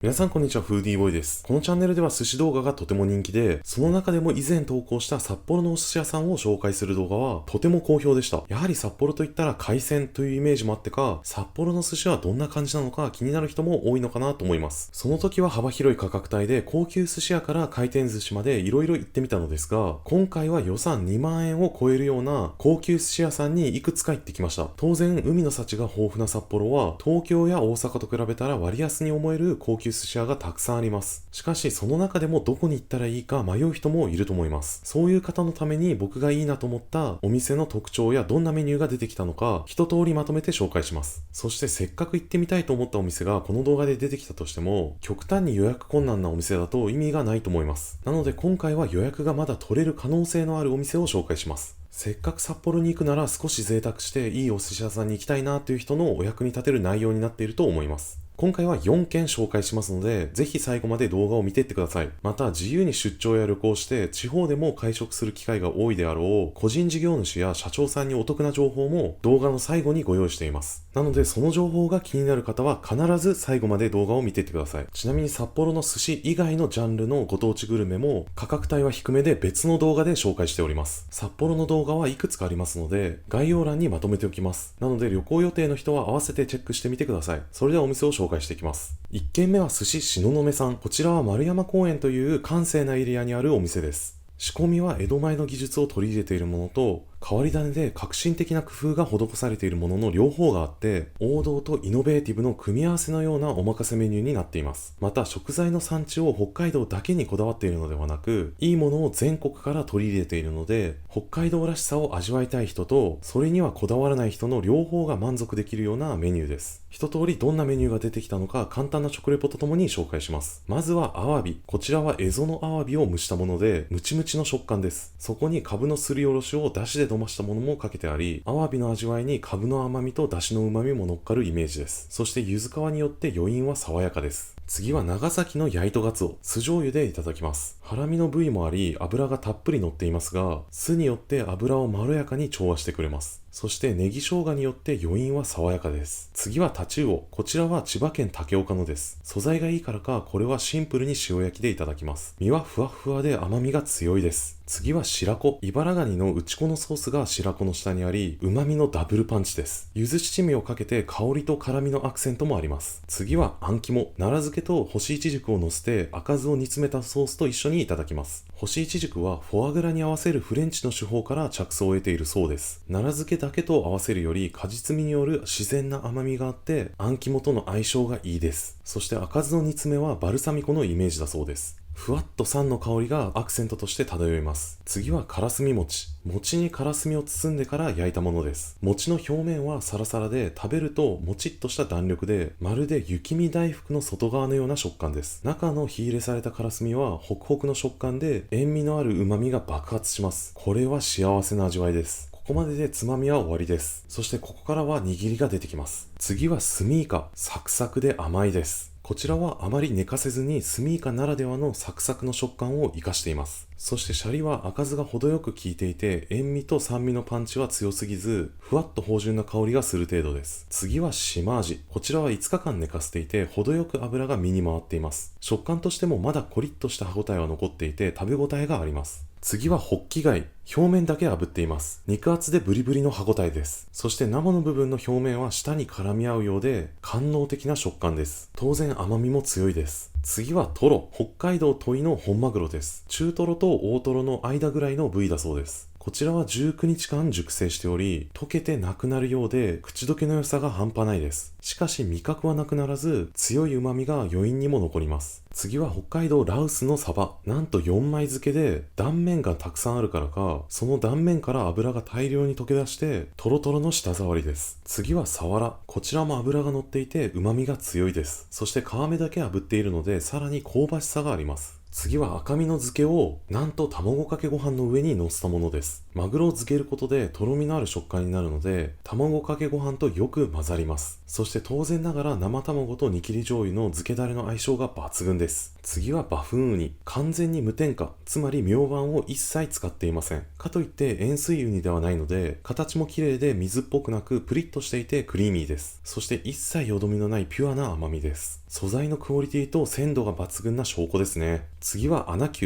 皆さんこんにちは、フーディーボーイです。このチャンネルでは寿司動画がとても人気で、その中でも以前投稿した札幌のお寿司屋さんを紹介する動画はとても好評でした。やはり札幌といったら海鮮というイメージもあってか、札幌の寿司はどんな感じなのか気になる人も多いのかなと思います。その時は幅広い価格帯で高級寿司屋から回転寿司まで色々行ってみたのですが、今回は予算2万円を超えるような高級寿司屋さんにいくつか行ってきました。当然、海の幸が豊富な札幌は東京や大阪と比べたら割安に思える高級寿司屋がたくさんあります。しかしその中でもどこに行ったらいいか迷う人もいると思います。そういう方のために僕がいいなと思ったお店の特徴やどんなメニューが出てきたのか一通りまとめて紹介します。そしてせっかく行ってみたいと思ったお店がこの動画で出てきたとしても極端に予約困難なお店だと意味がないと思います。なので今回は予約がまだ取れる可能性のあるお店を紹介します。せっかく札幌に行くなら少し贅沢していいお寿司屋さんに行きたいなという人のお役に立てる内容になっていると思います。今回は4件紹介しますので、ぜひ最後まで動画を見ていってください。また、自由に出張や旅行して地方でも会食する機会が多いであろう個人事業主や社長さんにお得な情報も動画の最後にご用意しています。なので、その情報が気になる方は必ず最後まで動画を見ていってください。ちなみに札幌の寿司以外のジャンルのご当地グルメも価格帯は低めで別の動画で紹介しております。札幌の動画はいくつかありますので、概要欄にまとめておきます。なので、旅行予定の人は合わせてチェックしてみてください。それではお店を紹介していきます。1軒目は寿司しののめさん。こちらは丸山公園という閑静なエリアにあるお店です。仕込みは江戸前の技術を取り入れているものと、変わり種で革新的な工夫が施されているものの両方があって、王道とイノベーティブの組み合わせのようなお任せメニューになっています。また食材の産地を北海道だけにこだわっているのではなく、いいものを全国から取り入れているので、北海道らしさを味わいたい人と、それにはこだわらない人の両方が満足できるようなメニューです。一通りどんなメニューが出てきたのか簡単な食レポとともに紹介します。まずはアワビ。こちらは蝦夷のアワビを蒸したもので、ムチムチの食感です。そこにカブのすりおろしを出汁で飲ましたものもかけてあり、アワビの味わいにカブの甘みと出汁の旨みも乗っかるイメージです。そして柚子皮によって余韻は爽やかです。次は長崎の焼いとガツオ、酢醤油でいただきます。ハラミの部位もあり、油がたっぷり乗っていますが、酢によって油をまろやかに調和してくれます。そしてネギ生姜によって余韻は爽やかです。次はタチウオ。こちらは千葉県竹岡のです。素材がいいからか、これはシンプルに塩焼きでいただきます。身はふわふわで甘みが強いです。次は白子。茨ガニの内子のソースが白子の下にあり、旨味のダブルパンチです。柚子七味をかけて香りと辛みのアクセントもあります。次はあん肝。奈良漬けと干しいちじくを乗せて赤酢を煮詰めたソースと一緒にいただきます。干しいちじくはフォアグラに合わせるフレンチの手法から着想を得ているそうです。奈良漬けだけと合わせるより果実味による自然な甘みがあって、あん肝との相性がいいです。そして赤酢の煮詰めはバルサミコのイメージだそうです。ふわっと酸の香りがアクセントとして漂います。次はからすみ餅。餅にからすみを包んでから焼いたものです。餅の表面はサラサラで食べるともちっとした弾力で、まるで雪見大福の外側のような食感です。中の火入れされたからすみはホクホクの食感で塩味のある旨味が爆発します。これは幸せな味わいです。ここまででつまみは終わりです。そしてここからは握りが出てきます。次はスミイカ。サクサクで甘いです。こちらはあまり寝かせずにスミイカならではのサクサクの食感を活かしています。そしてシャリは赤酢が程よく効いていて、塩味と酸味のパンチは強すぎず、ふわっと芳醇な香りがする程度です。次は島味。こちらは5日間寝かせていて、程よく油が身に回っています。食感としてもまだコリッとした歯ごたえは残っていて、食べ応えがあります。次はホッキ貝。表面だけ炙っています。肉厚でブリブリの歯ごたえです。そして生の部分の表面は舌に絡み合うようで官能的な食感です。当然甘みも強いです。次はトロ。北海道戸井の本マグロです。中トロと大トロの間ぐらいの部位だそうです。こちらは19日間熟成しており、溶けてなくなるようで口どけの良さが半端ないです。しかし味覚はなくならず、強い旨味が余韻にも残ります。次は北海道羅臼のサバ。なんと4枚漬けで断面がたくさんあるからか、その断面から油が大量に溶け出してトロトロの舌触りです。次はサワラ。こちらも油が乗っていて旨味が強いです。そして皮目だけ炙っているのでさらに香ばしさがあります。次は赤身の漬けをなんと卵かけご飯の上に乗せたものです。マグロを漬けることでとろみのある食感になるので、卵かけご飯とよく混ざります。そして当然ながら生卵と煮切り醤油の漬けだれの相性が抜群です。次はバフンウニ。完全に無添加、つまり明板を一切使っていません。かといって塩水ウニではないので、形も綺麗で水っぽくなくプリッとしていてクリーミーです。そして一切よどみのないピュアな甘みです。素材のクオリティと鮮度が抜群な証拠ですね。次は穴子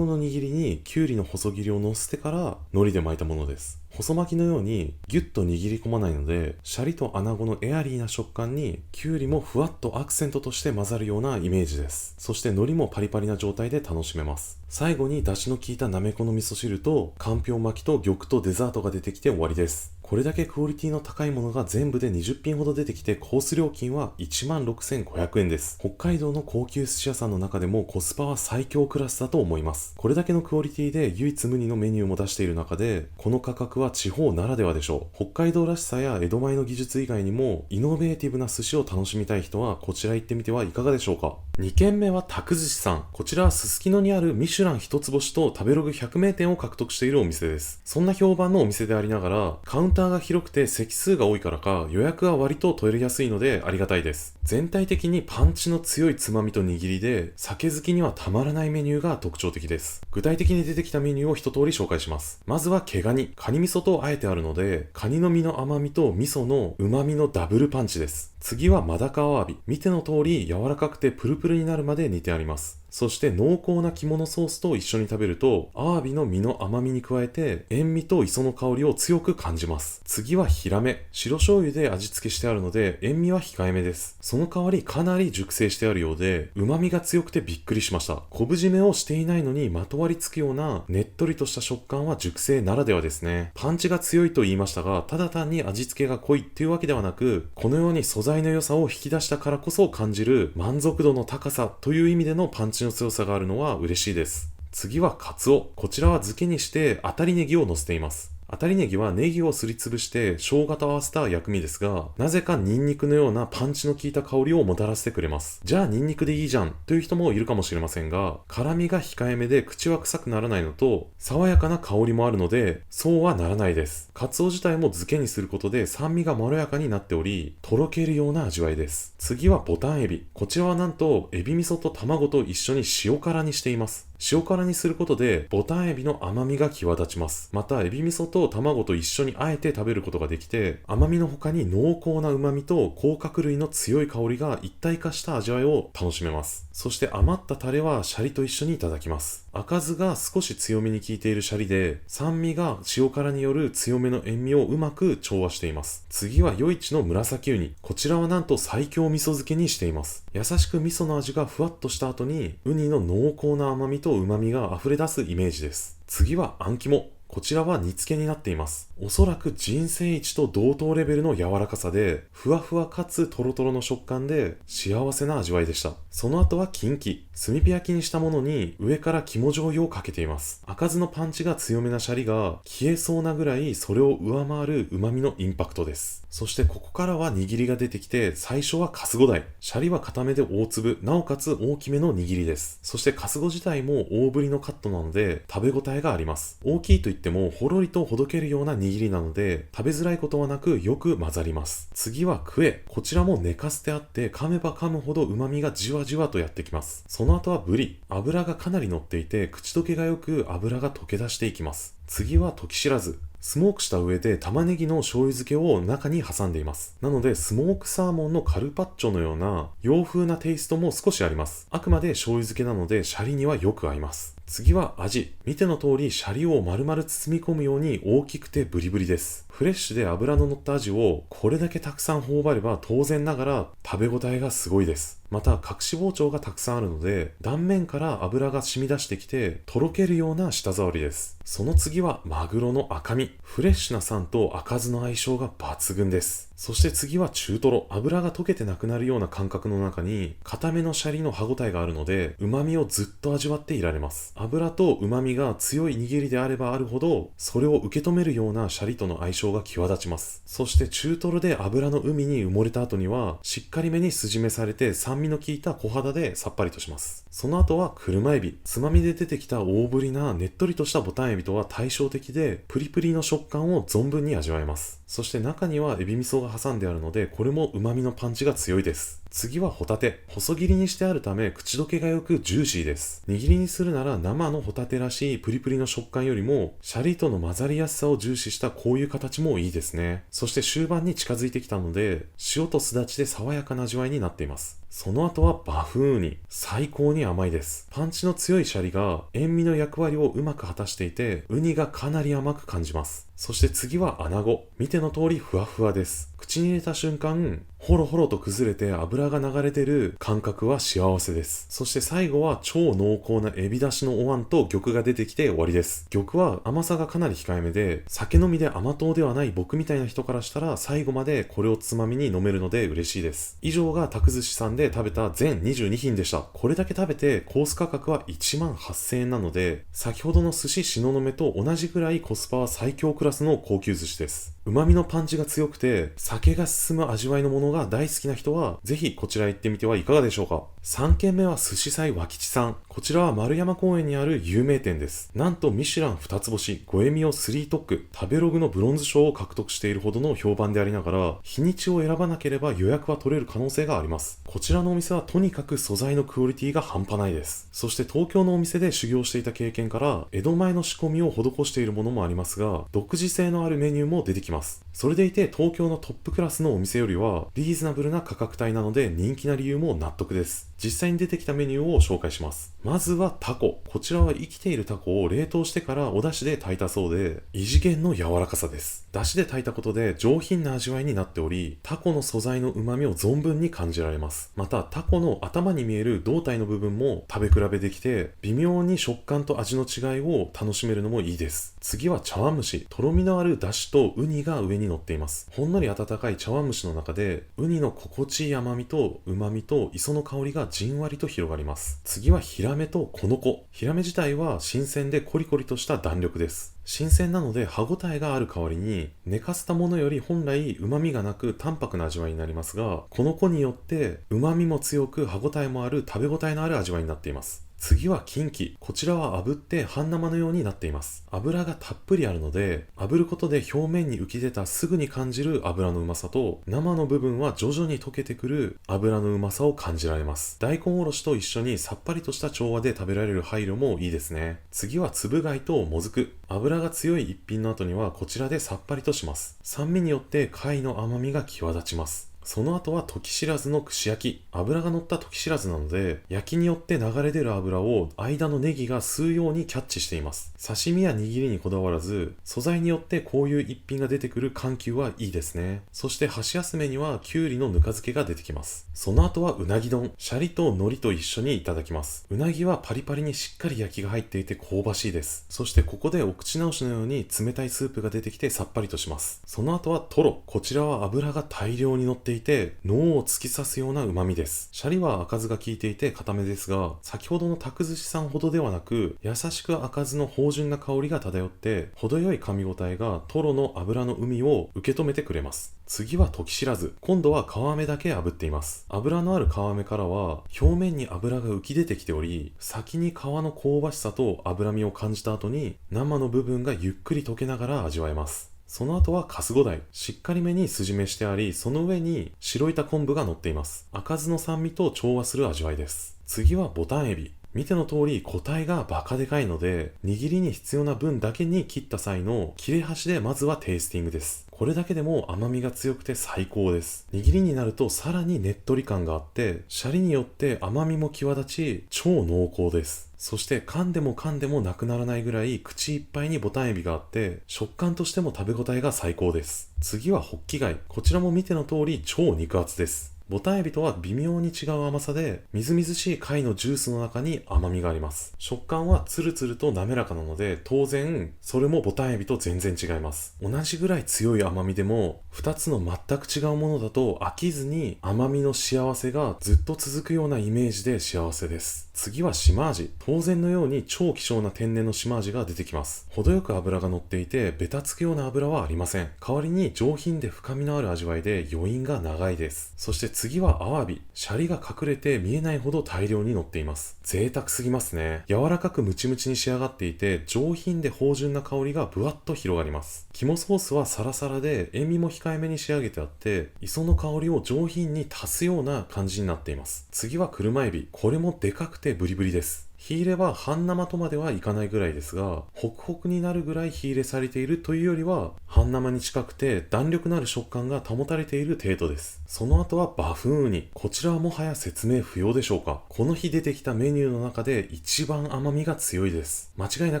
の握りにきゅうりの細切りを乗せてから海苔で巻いたものです。細巻きのようにギュッと握り込まないので、シャリと穴子のエアリーな食感にきゅうりもふわっとアクセントとして混ざるようなイメージです。そして海苔もパリパリな状態で楽しめます。最後に出汁の効いたなめこの味噌汁とかんぴょう巻きと玉とデザートが出てきて終わりです。これだけクオリティの高いものが全部で20品ほど出てきて、コース料金は16,500円です。北海道の高級寿司屋さんの中でもコスパは最強クラスだと思います。これだけのクオリティで唯一無二のメニューも出している中で、この価格は地方ならではでしょう。北海道らしさや江戸前の技術以外にもイノベーティブな寿司を楽しみたい人はこちら行ってみてはいかがでしょうか。2軒目はたく寿司さん。こちらはすすきのにあるミシュラン一つ星と食べログ100名店を獲得しているお店です。そんな評判のお店でありながら、カウンターが広くて席数が多いからか予約は割と取りやすいのでありがたいです。全体的にパンチの強いつまみと握りで、酒好きにはたまらないメニューが特徴的です。具体的に出てきたメニューを一通り紹介します。まずは毛ガニ味噌とあえてあるので、カニの身の甘みと味噌の旨味のダブルパンチです。次はマダカアワビ。見ての通り柔らかくてプルプルになるまで煮てあります。そして濃厚な肝のソースと一緒に食べると、アワビの身の甘みに加えて塩味と磯の香りを強く感じます。次はヒラメ。白醤油で味付けしてあるので塩味は控えめです。その代わりかなり熟成してあるようで、旨味が強くてびっくりしました。昆布締めをしていないのにまとわりつくようなねっとりとした食感は熟成ならではですね。パンチが強いと言いましたが、ただ単に味付けが濃いっていうわけではなく、このように素材の良さを引き出したからこそ感じる満足度の高さという意味でのパンチの強さがあるのは嬉しいです。次はカツオ。こちらは漬けにして当たりネギを乗せています。当たりネギはネギをすりつぶして生姜と合わせた薬味ですが、なぜかニンニクのようなパンチの効いた香りをもたらしてくれます。じゃあニンニクでいいじゃんという人もいるかもしれませんが、辛みが控えめで口は臭くならないのと、爽やかな香りもあるので、そうはならないです。カツオ自体も漬けにすることで酸味がまろやかになっており、とろけるような味わいです。次はボタンエビ。こちらはなんとエビ味噌と卵と一緒に塩辛にしています。塩辛にすることでボタンエビの甘みが際立ちます。またエビ味噌と卵と一緒にあえて食べることができて、甘みの他に濃厚な旨味と甲殻類の強い香りが一体化した味わいを楽しめます。そして余ったタレはシャリと一緒にいただきます。赤酢が少し強めに効いているシャリで、酸味が塩辛による強めの塩味をうまく調和しています。次は余市の紫ウニ。こちらはなんと最強味噌漬けにしています。優しく味噌の味がふわっとした後に、ウニの濃厚な甘みと旨味が溢れ出すイメージです。次はあん肝。こちらは煮付けになっています。おそらく人生一と同等レベルの柔らかさで、ふわふわかつトロトロの食感で幸せな味わいでした。その後はキンキ。炭火焼きにしたものに上から肝醤油をかけています。赤酢のパンチが強めなシャリが消えそうなぐらいそれを上回る旨味のインパクトです。そしてここからは握りが出てきて、最初はカスゴダイ。シャリは固めで大粒、なおかつ大きめの握りです。そしてカスゴ自体も大ぶりのカットなので食べ応えがあります。大きいと言ってもほろりとほどけるような握りなので食べづらいことはなくよく混ざります。次はクエ。こちらも寝かせてあって噛めば噛むほど旨味がじわじわとやってきます。その後はブリ。脂がかなり乗っていて口どけがよく脂が溶け出していきます。次は時知らず。スモークした上で玉ねぎの醤油漬けを中に挟んでいます。なのでスモークサーモンのカルパッチョのような洋風なテイストも少しあります。あくまで醤油漬けなのでシャリにはよく合います。次はアジ。見ての通りシャリを丸々包み込むように大きくてブリブリです。フレッシュで脂の乗ったアジをこれだけたくさん頬張れば当然ながら食べ応えがすごいです。また隠し包丁がたくさんあるので断面から脂が染み出してきてとろけるような舌触りです。その次はマグロの赤身。フレッシュな酸と赤酢の相性が抜群です。そして次は中トロ。脂が溶けてなくなるような感覚の中に固めのシャリの歯ごたえがあるので旨味をずっと味わっていられます。脂と旨味が強い握りであればあるほどそれを受け止めるようなシャリとの相性が際立ちます。そして中トロで脂の海に埋もれた後にはしっかりめに筋目されて酸味の効いた小肌でさっぱりとします。その後は車エビ。つまみで出てきた大ぶりなねっとりとしたボタンエビとは対照的でプリプリの食感を存分に味わえます。そして中にはエビ味噌が挟んであるのでこれも旨味のパンチが強いです。次はホタテ。細切りにしてあるため口どけがよくジューシーです。握りにするなら生のホタテらしいプリプリの食感よりもシャリとの混ざりやすさを重視したこういう形もいいですね。そして終盤に近づいてきたので塩とすだちで爽やかな味わいになっています。その後はバフンウニ。最高に甘いです。パンチの強いシャリが塩味の役割をうまく果たしていて、ウニがかなり甘く感じます。そして次はアナゴ。見ての通りふわふわです。口に入れた瞬間、ほろほろと崩れて油が流れ出る感覚は幸せです。そして最後は超濃厚なエビ出汁のお椀と玉が出てきて終わりです。玉は甘さがかなり控えめで、酒飲みで甘党ではない僕みたいな人からしたら最後までこれをつまみに飲めるので嬉しいです。以上が宅寿司さんで食べた全22品でした。これだけ食べてコース価格は1万8000円なので、先ほどの寿司東雲と同じぐらいコスパは最強クラスの高級寿司です。旨味のパンチが強くて酒が進む味わいのものが大好きな人はぜひこちら行ってみてはいかがでしょうか。3軒目は寿司祭和吉さん。こちらは丸山公園にある有名店です。なんとミシュラン2つ星ゴエミオ3トック食べログのブロンズ賞を獲得しているほどの評判でありながら、日にちを選ばなければ予約は取れる可能性があります。こちらのお店はとにかく素材のクオリティが半端ないです。そして東京のお店で修行していた経験から江戸前の仕込みを施しているものもありますが、独自性のあるメニューも出てきます。それでいて東京のトップクラスのお店よりはリーズナブルな価格帯なので人気な理由も納得です。実際に出てきたメニューを紹介します。まずはタコ。こちらは生きているタコを冷凍してからお出汁で炊いたそうで、異次元の柔らかさです。出汁で炊いたことで上品な味わいになっており、タコの素材の旨味を存分に感じられます。またタコの頭に見える胴体の部分も食べ比べできて、微妙に食感と味の違いを楽しめるのもいいです。次は茶碗蒸し。とろみのある出汁とウニが上に乗っています。ほんのり温かい茶碗蒸しの中でウニの心地いい甘みと旨みと磯の香りがじんわりと広がります。次はヒラメとコノコ。ヒラメ自体は新鮮でコリコリとした弾力です。新鮮なので歯ごたえがある代わりに寝かせたものより本来旨味がなく淡白な味わいになりますが、この子によって旨味も強く歯ごたえもある食べ応えのある味わいになっています。次はキンキ。こちらは炙って半生のようになっています。油がたっぷりあるので、炙ることで表面に浮き出たすぐに感じる油のうまさと、生の部分は徐々に溶けてくる油のうまさを感じられます。大根おろしと一緒にさっぱりとした調和で食べられる配慮もいいですね。次はつぶ貝ともずく。油が強い一品の後にはこちらでさっぱりとします。酸味によって貝の甘みが際立ちます。その後は時知らずの串焼き。油が乗った時知らずなので、焼きによって流れ出る油を間のネギが吸うようにキャッチしています。刺身や握りにこだわらず、素材によってこういう一品が出てくる緩急はいいですね。そして箸休めにはきゅうりのぬか漬けが出てきます。その後はうなぎ丼。シャリと海苔と一緒にいただきます。うなぎはパリパリにしっかり焼きが入っていて香ばしいです。そしてここでお口直しのように冷たいスープが出てきてさっぱりとします。その後はトロ。こちらは油が大量に乗っていて脳を突き刺すような旨味です。シャリは赤酢が効いていて固めですが、先ほどの宅寿司さんほどではなく、優しく赤酢の芳醇な香りが漂って程よい噛み応えがトロの油の海を受け止めてくれます。次は時知らず。今度は皮目だけ炙っています。油のある皮目からは表面に油が浮き出てきており、先に皮の香ばしさと脂身を感じた後に生の部分がゆっくり溶けながら味わえます。その後はカスゴダイ。しっかりめに筋目してあり、その上に白板昆布が乗っています。赤酢の酸味と調和する味わいです。次はボタンエビ。見ての通り個体がバカでかいので、握りに必要な分だけに切った際の切れ端でまずはテイスティングです。これだけでも甘みが強くて最高です。握りになるとさらにねっとり感があって、シャリによって甘みも際立ち超濃厚です。そして噛んでも噛んでもなくならないぐらい口いっぱいにボタンエビがあって、食感としても食べ応えが最高です。次はホッキ貝。こちらも見ての通り超肉厚です。ボタンエビとは微妙に違う甘さで、みずみずしい貝のジュースの中に甘みがあります。食感はツルツルと滑らかなので、当然それもボタンエビと全然違います。同じぐらい強い甘みでも2つの全く違うものだと飽きずに甘みの幸せがずっと続くようなイメージで幸せです。次は島味。当然のように超希少な天然の島味が出てきます。程よく脂が乗っていてベタつくような脂はありません。代わりに上品で深みのある味わいで余韻が長いです。そして次はアワビ。シャリが隠れて見えないほど大量に乗っています。贅沢すぎますね。柔らかくムチムチに仕上がっていて上品で芳醇な香りがぶわっと広がります。肝ソースはサラサラで塩味も控えめに仕上げてあって、磯の香りを上品に足すような感じになっています。次は車エビ。これもでかくてブリブリです。火入れは半生とまではいかないぐらいですが、ホクホクになるぐらい火入れされているというよりは、半生に近くて弾力のある食感が保たれている程度です。その後はバフンウニ。こちらはもはや説明不要でしょうか。この日出てきたメニューの中で一番甘みが強いです。間違いな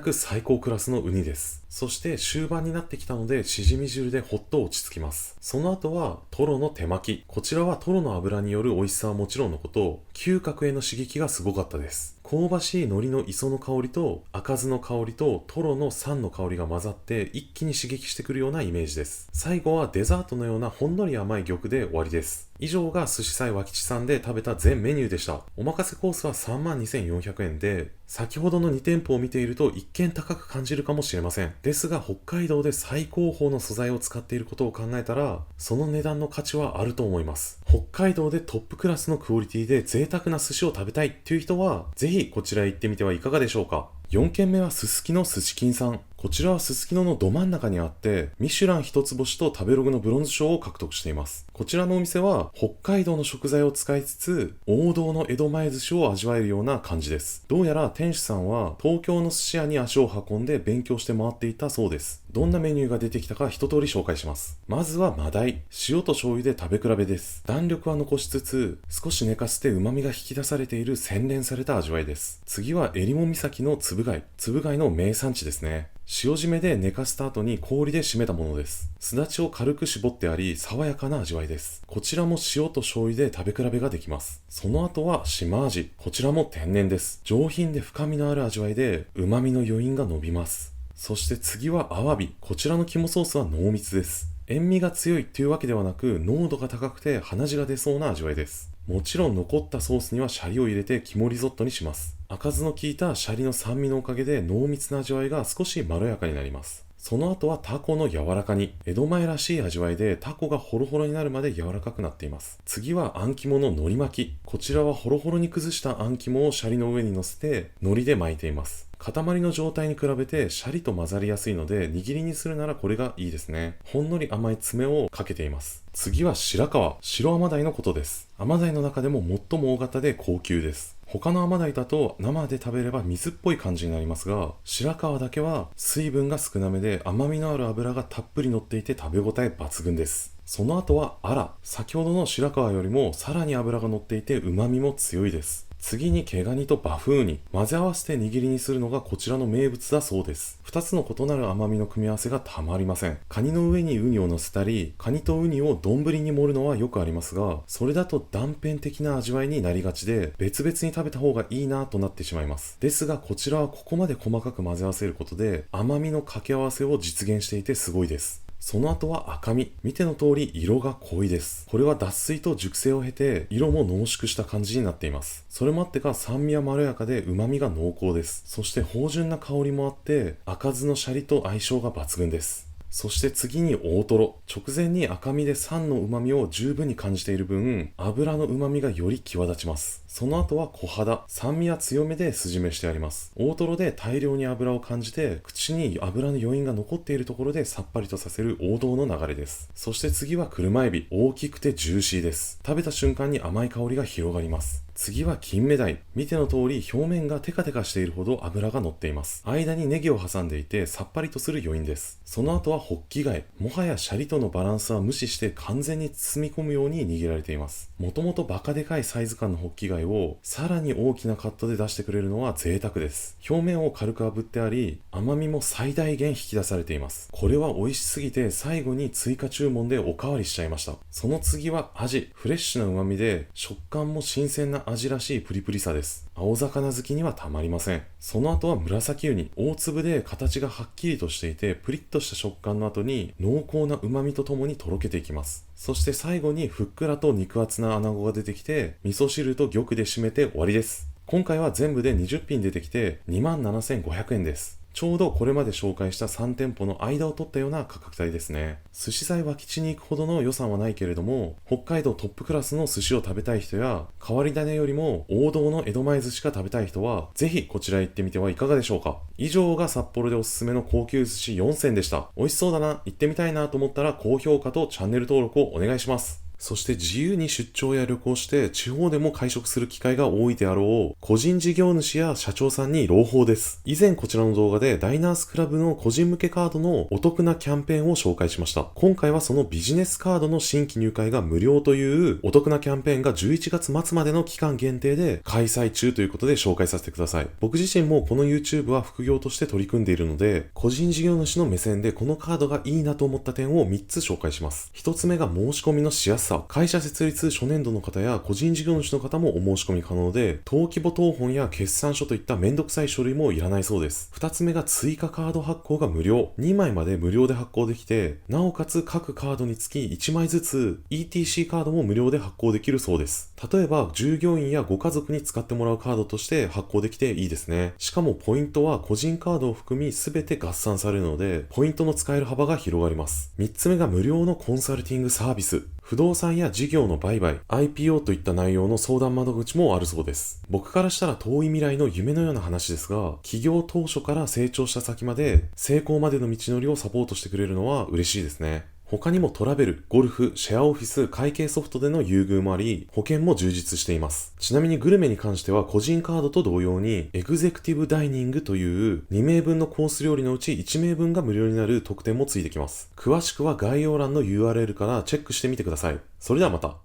く最高クラスのウニです。そして終盤になってきたので、しじみ汁でほっと落ち着きます。その後はトロの手巻き。こちらはトロの油による美味しさはもちろんのこと、嗅覚への刺激がすごかったです。香ばしい海苔の磯の香りと赤酢の香りとトロの酸の香りが混ざって一気に刺激してくるようなイメージです。最後はデザートのようなほんのり甘い玉で終わりです。以上が寿司菜和吉さんで食べた全メニューでした。お任せコースは32,400円で、先ほどの2店舗を見ていると一見高く感じるかもしれません。ですが北海道で最高峰の素材を使っていることを考えたら、その値段の価値はあると思います。北海道でトップクラスのクオリティで贅沢な寿司を食べたいっていう人は、ぜひこちらへ行ってみてはいかがでしょうか。4軒目はすすきの寿司金さん。こちらはすすきののど真ん中にあって、ミシュラン一つ星と食べログのブロンズ賞を獲得しています。こちらのお店は北海道の食材を使いつつ、王道の江戸前寿司を味わえるような感じです。どうやら店主さんは東京の寿司屋に足を運んで勉強して回っていたそうです。どんなメニューが出てきたか一通り紹介します。まずはマダイ。塩と醤油で食べ比べです。弾力は残しつつ、少し寝かせて旨味が引き出されている洗練された味わいです。次はえりも岬のつぶ貝。つぶ貝の名産地ですね。塩締めで寝かせた後に氷で締めたものです。すだちを軽く絞ってあり、爽やかな味わいです。こちらも塩と醤油で食べ比べができます。その後は島味。こちらも天然です。上品で深みのある味わいで、旨味の余韻が伸びます。そして次はアワビ。こちらの肝ソースは濃密です。塩味が強いというわけではなく、濃度が高くて鼻血が出そうな味わいです。もちろん残ったソースにはシャリを入れて肝リゾットにします。赤酢の効いたシャリの酸味のおかげで濃密な味わいが少しまろやかになります。その後はタコの柔らか煮。江戸前らしい味わいでタコがホロホロになるまで柔らかくなっています。次はあん肝の海苔巻き。こちらはホロホロに崩したあん肝をシャリの上に乗せて海苔で巻いています。塊の状態に比べてシャリと混ざりやすいので握りにするならこれがいいですね。ほんのり甘い爪をかけています。次は白川。白甘鯛のことです。甘鯛の中でも最も大型で高級です。他の甘鯛だと生で食べれば水っぽい感じになりますが、白川だけは水分が少なめで甘みのある脂がたっぷり乗っていて食べ応え抜群です。その後はアラ。先ほどの白川よりもさらに脂が乗っていて旨味も強いです。次に毛ガニとバフンウニ。混ぜ合わせて握りにするのがこちらの名物だそうです。2つの異なる甘みの組み合わせがたまりません。カニの上にウニを乗せたり、カニとウニを丼に盛るのはよくありますが、それだと断片的な味わいになりがちで、別々に食べた方がいいなとなってしまいます。ですがこちらはここまで細かく混ぜ合わせることで、甘みの掛け合わせを実現していてすごいです。その後は赤身。見ての通り色が濃いです。これは脱水と熟成を経て色も濃縮した感じになっています。それもあってか酸味はまろやかで旨味が濃厚です。そして芳醇な香りもあって赤酢のシャリと相性が抜群です。そして次に大トロ。直前に赤身で酸の旨味を十分に感じている分、油の旨味がより際立ちます。その後は小肌。酸味は強めで筋目してあります。大トロで大量に油を感じて、口に油の余韻が残っているところでさっぱりとさせる王道の流れです。そして次は車エビ。大きくてジューシーです。食べた瞬間に甘い香りが広がります。次は金目鯛。見ての通り表面がテカテカしているほど脂が乗っています。間にネギを挟んでいてさっぱりとする余韻です。その後はホッキ貝。もはやシャリとのバランスは無視して完全に包み込むように握られています。もともとバカでかいサイズ感のホッキ貝をさらに大きなカットで出してくれるのは贅沢です。表面を軽く炙ってあり、甘みも最大限引き出されています。これは美味しすぎて最後に追加注文でおかわりしちゃいました。その次はアジ。フレッシュな旨味で食感も新鮮なアジらしいプリプリさです。青魚好きにはたまりません。その後は紫ウニ。大粒で形がはっきりとしていてプリッとした食感の後に濃厚な旨味とともにとろけていきます。そして最後にふっくらと肉厚な穴子が出てきて味噌汁と玉で締めて終わりです。今回は全部で20品出てきて 27,500 円です。ちょうどこれまで紹介した3店舗の間を取ったような価格帯ですね。寿司菜は吉に行くほどの予算はないけれども、北海道トップクラスの寿司を食べたい人や、変わり種よりも王道の江戸前寿司が食べたい人は、ぜひこちらへ行ってみてはいかがでしょうか。以上が札幌でおすすめの高級寿司4選でした。美味しそうだな、行ってみたいなと思ったら高評価とチャンネル登録をお願いします。そして自由に出張や旅行して地方でも会食する機会が多いであろう個人事業主や社長さんに朗報です。以前こちらの動画でダイナースクラブの個人向けカードのお得なキャンペーンを紹介しました。今回はそのビジネスカードの新規入会が無料というお得なキャンペーンが11月末までの期間限定で開催中ということで紹介させてください。僕自身もこの YouTube は副業として取り組んでいるので、個人事業主の目線でこのカードがいいなと思った点を3つ紹介します。1つ目が申し込みのしやすさ。会社設立初年度の方や個人事業主の方もお申し込み可能で、登記簿謄本や決算書といっためんどくさい書類もいらないそうです。2つ目が追加カード発行が無料。2枚まで無料で発行できて、なおかつ各カードにつき1枚ずつ ETC カードも無料で発行できるそうです。例えば従業員やご家族に使ってもらうカードとして発行できていいですね。しかもポイントは個人カードを含み全て合算されるので、ポイントの使える幅が広がります。3つ目が無料のコンサルティングサービス。不動産や事業の売買、IPO といった内容の相談窓口もあるそうです。僕からしたら遠い未来の夢のような話ですが、起業当初から成長した先まで成功までの道のりをサポートしてくれるのは嬉しいですね。他にもトラベル、ゴルフ、シェアオフィス、会計ソフトでの優遇もあり、保険も充実しています。ちなみにグルメに関しては個人カードと同様に、エグゼクティブダイニングという2名分のコース料理のうち1名分が無料になる特典もついてきます。詳しくは概要欄の URL からチェックしてみてください。それではまた。